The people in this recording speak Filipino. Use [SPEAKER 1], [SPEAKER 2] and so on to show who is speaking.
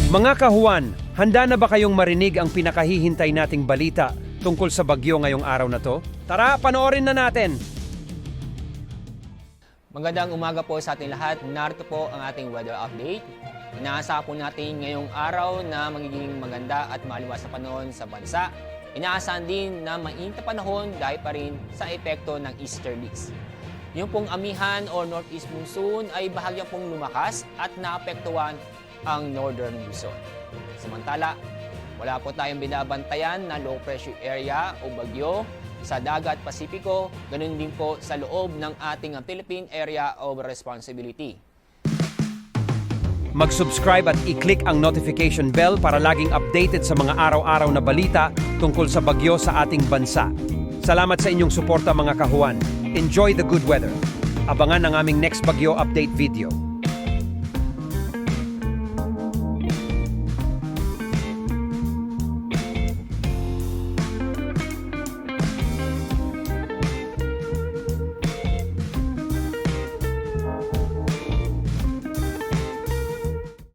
[SPEAKER 1] Mga kahuan, handa na ba kayong marinig ang pinakahihintay nating balita tungkol sa bagyo ngayong araw na to? Tara, panoorin na natin!
[SPEAKER 2] Magandang umaga po sa ating lahat. Narito po ang ating weather update. Inaasahan po natin ngayong araw na magiging maganda at maliwas na panahon sa bansa. Inaasahan din na mainit na panahon dahil pa rin sa epekto ng easterlies. Yung pong amihan o northeast monsoon ay bahagyang pong lumakas at naapektuhan ang northern Luzon. Samantala, wala po tayong binabantayan na low pressure area o bagyo sa dagat Pasipiko, ganun din po sa loob ng ating Philippine Area of Responsibility.
[SPEAKER 1] Mag-subscribe at i-click ang notification bell para laging updated sa mga araw-araw na balita tungkol sa bagyo sa ating bansa. Salamat sa inyong suporta mga kahuan. Enjoy the good weather. Abangan ang aming next bagyo update video.